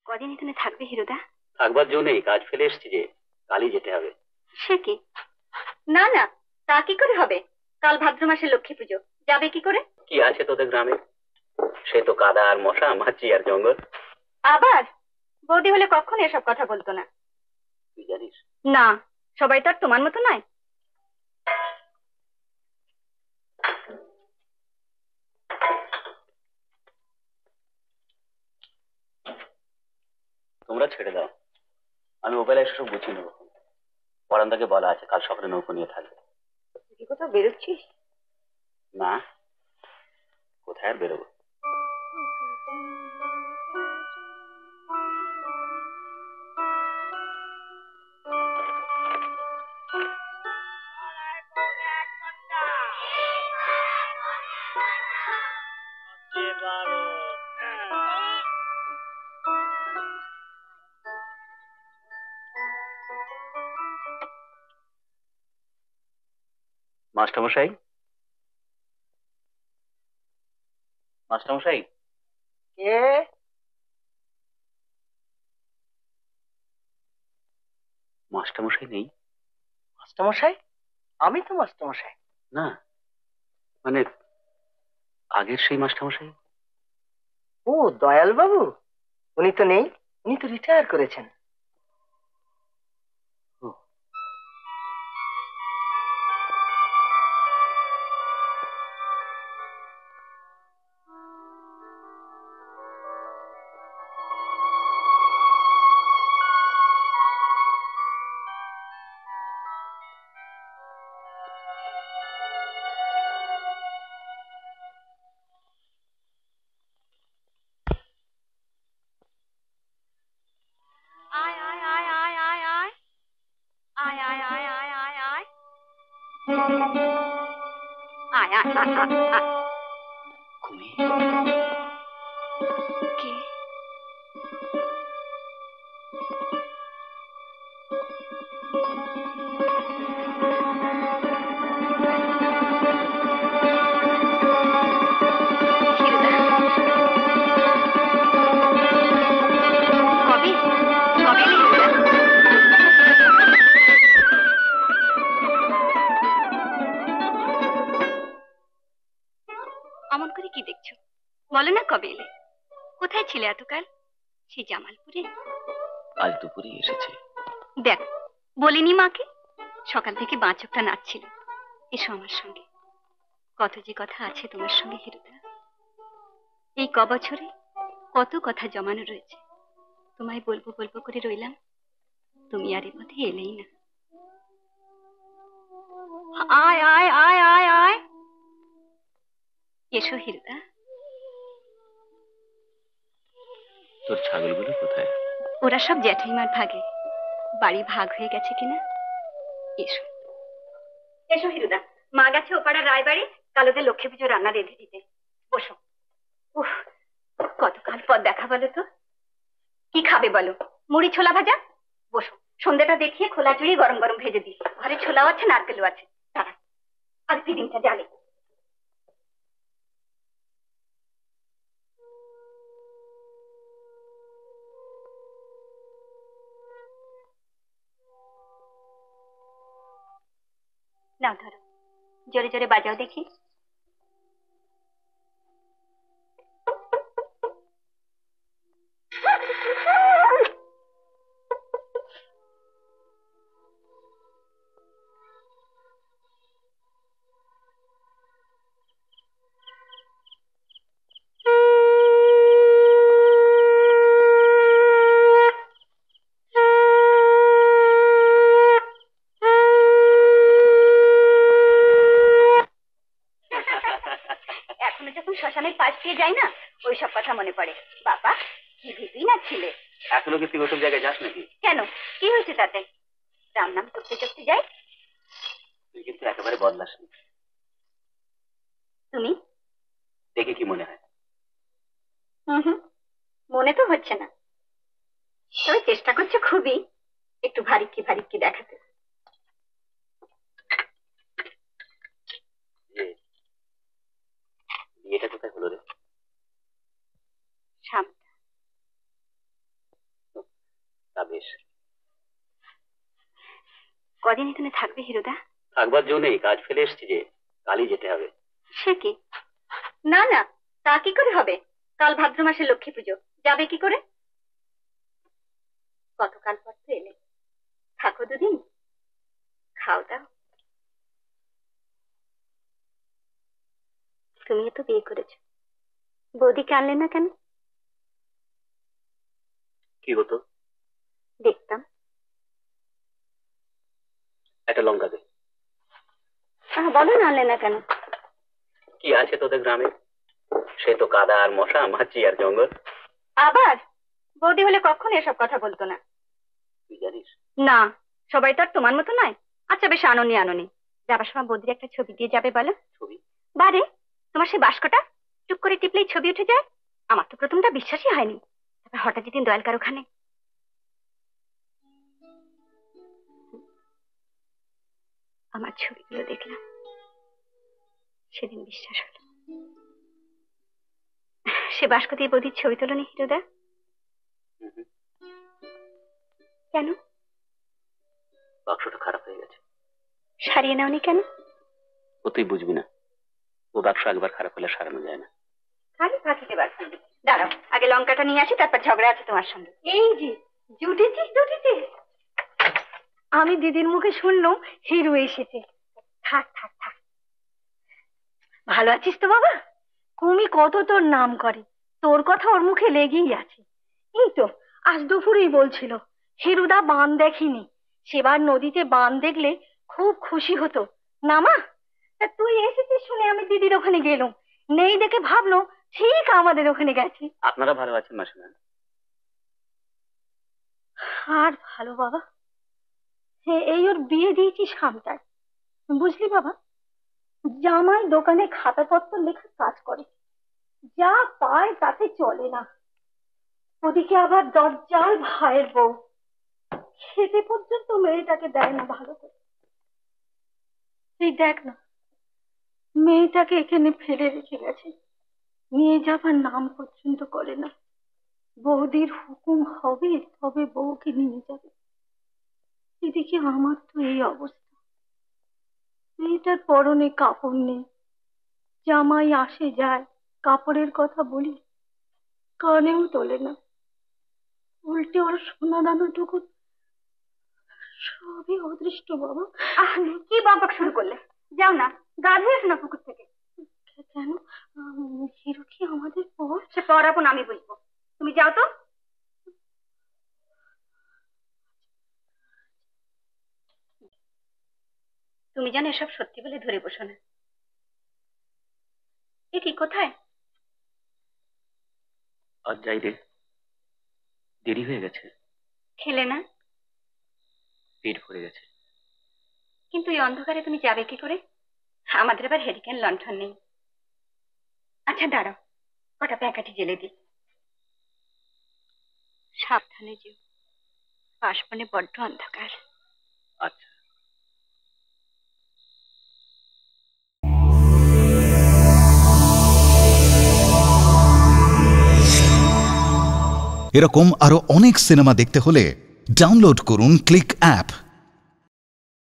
কদিন এখানে থাকবে হিরোদা? থাকবার জন্যই কাজ ফেলে এসেছি যে, কালই যেতে হবে। সে কি? না না, তা কি করে হবে? কাল ভাদ্র মাসে লক্ষ্মী পুজো, যাবে কি করে? কি আছে তোদের গ্রামে? সে তো কাদা আর মশা, মাছি আর জঙ্গল। আবার বৌদি হলে কখনো এসব কথা বলতো না। তুই জানিস? না, সবাই তো আর তোমার মতো নয়। তোমরা ছেড়ে দাও, আমি মোবাইলে এসে সব গুছিয়ে নেবো। পরান্দাকে বলা আছে কাল সকালে নৌকো নিয়ে থাকবে। তুই কোথাও বেরোচ্ছিস? না, কোথায় আর বেরোবো। মাস্টারমশাই, মাস্টারমশাই। কে? মাস্টারমশাই নেই? মাস্টারমশাই? আমি তো মাস্টারমশাই। না, মানে আগের সেই মাস্টারমশাই। ও দয়াল বাবু, উনি তো নেই, উনি তো রিটায়ার করেছেন। কে? অমন করে কি দেখছো? বলো না কবে এলে? কোথায় ছিলে এতকাল? সেই জামালপুরে? আজ দুপুরে এসেছে। দেখ, বলিনি মাকে? সকাল থেকে বাঁচকটা নাচছিল। এসো আমার সঙ্গে, কত যে কথা আছে তোমার সঙ্গে হিরোদা। এই কবছরে কত কথা জমানো রয়েছে, তোমায় বলবো বলবো করে রইলাম, তুমি আর এ পথে এলেই না। আয় আয় আয় আয় আয়, এসো হিরোদা। তোর ছাগলগুলো কোথায়? ওরা সব জ্যাঠাইমার ভাগে, বাড়ি ভাগ হয়ে গেছে কিনা। এসো এসো হিরোদা, মা গেছে ওপাড়ার রায়বাড়ি কাল ওদের লক্ষ্মী পুজো রান্না রেঁধে দিতে। বসো। উফ, কতকাল পর দেখা বলো তো। কি খাবে বলো? মুড়ি ছোলা ভাজা? বসো, সন্ধ্যাটা দেখিয়ে খোলা চুড়ি গরম গরম ভেজে দিই। ঘরে ছোলাও আছে, নারকেলও আছে। দাঁড়া, আর ফিডিংটা জালে। নাও ধরো, জোরে জোরে বাজাও দেখি। এখনো যখন শ্মশানের পাশ দিয়ে যাই না, ওইসব কথা মনে পড়ে। বাবা, কি ভীতুই না ছিলে। এখনো কি তুই ওসব জায়গায় যাস নাকি? কেন, কি হয়েছে তাতে? রাম নাম চপতে চপতে যাই। তুই কিন্তু একেবারে বদলাসনি। তুমি? দেখে কি মনে হয়? হুম, মনে তো হচ্ছে না, তবে চেষ্টা করছো খুবই একটু ভারিক্কি ভারিক্কি দেখাতে। বিয়েটা কোথায় হলো রে? সামনে। বেশ। কদিন এখানে থাকবে হিরুদা? থাকবার জো নেই, কাজ ফেলে এসছি যে, কালই যেতে হবে। সে কি? না না, তা কি করে হবে? কাল ভাদ্র মাসে লক্ষ্মী পুজো, যাবে কি করে? গতকাল পর তো এলে, থাকো দুদিন, খাও দাও। তুমিও তো বিয়ে করেছো, বৌদিকে আনলে না কেন? কি হতো? দেখতাম। একটা লঙ্কা দে। বলো না, আনলে না কেন? কি আছে তোদের গ্রামে? সে তো কাদা আর মশা, মাছি আর জঙ্গল। আবার বৌদি হলে কখনো এসব কথা বলতো না। তুই জানিস? না, সবাই তো আর তোমার মতো নয়। আচ্ছা বেশ, আনোনি আনোনি, যাবার সময় বৌদির একটা ছবি দিয়ে যাবে বলো। ছবি? বারে, তোমার সেই বাস্কটা টুক করে টিপলেই ছবি উঠে যায়। আমার তো প্রথমটা বিশ্বাসই হয়নি, তারপর হঠাৎ যেদিন দয়ালকার ওখানে আমার ছবিগুলো দেখলাম, সেদিন বিশ্বাস হলো। সে বাস্ক দিয়ে বৌদির ছবি তোলনি হিরোদা? কেন? বাক্সটা খারাপ হয়ে গেছে। সারিয়ে নাওনি কেন? ও তুই বুঝবি না, ও বাক্স একবার খারাপ হলে সারানো যায় না। খালি ফাঁকি দেবার সঙ্গে। দাঁড়াও, আগে লঙ্কাটা নিয়ে আসি, তারপর ঝগড়া আছে তোমার সঙ্গে। এই যে জুটেছিস। আমি দিদির মুখে শুনলাম হিরু এসেছে। থাক থাক থাক। ভালো আছিস তো বাবা? কুমি কত তোর নাম করে, তোর কথা ওর মুখে লেগেই আছে। এই তো আজ দুপুরেই বলছিল হিরুদা বান দেখেনি, সেবার নদীতে বান দেখলে খুব খুশি হতো না মা? তা তুই এসেছিস শুনে আমি দিদির ওখানে গেলাম, নেই দেখে ভাবলো ঠিক আমাদের ওখানে গেছি। আপনারা ভালো আছেন মাসিমা? আর ভালো বাবা, এই ওর বিয়ে দিয়েছি সামটায়, বুঝলি বাবা? জামাই দোকানে খাতাপত্র লেখার কাজ করে, যা পায় তাতে চলে না। ওদিকে আবার দরজাল ভাইয়ের বউ, খেতে পর্যন্ত মেয়েটাকে দেয় না ভালো করে। এই দেখ না, মেয়েটাকে এখানে ফেলে রেখে গেছে, নিয়ে যাবার নাম পর্যন্ত করে না। বৌদির হুকুম হবে তবে বউকে নিয়ে যাবে। এদিকে আমার তো এই অবস্থা, মেয়েটার পরনে কাপড় নেই, জামাই আসে যায়, কাপড়ের কথা বলি কানেও তোলে না, উল্টে ওর সোনা দানাটুকু সবই অদৃষ্ট বাবা। কি বকবক শুরু করলে? যাও না, গা ধুয়ে এসো না পুকুর থেকে। কেন? হিরু কি আমাদের পর? সে পর আপন আমি বুঝবো, তুমি যাও তো। তুমি জানো এসব সত্যি বলে ধরে বসো না। এ কি, কোথায়? আজ যাই রে, দেরি হয়ে গেছে। খেলে না? পেট ভরে গেছে। কিন্তু এই অন্ধকারে তুমি যাবে কি করে? আমাদের আবার হেরিকেন লণ্ঠন নেই। আচ্ছা দাঁড়াও, কটা প্যাকেটে জেলে দিই। সাবধানে যেও, পাশবনে বড্ড অন্ধকার। আচ্ছা। এরকম আরো অনেক সিনেমা দেখতে হলে ডাউনলোড করুন ক্লিক অ্যাপ।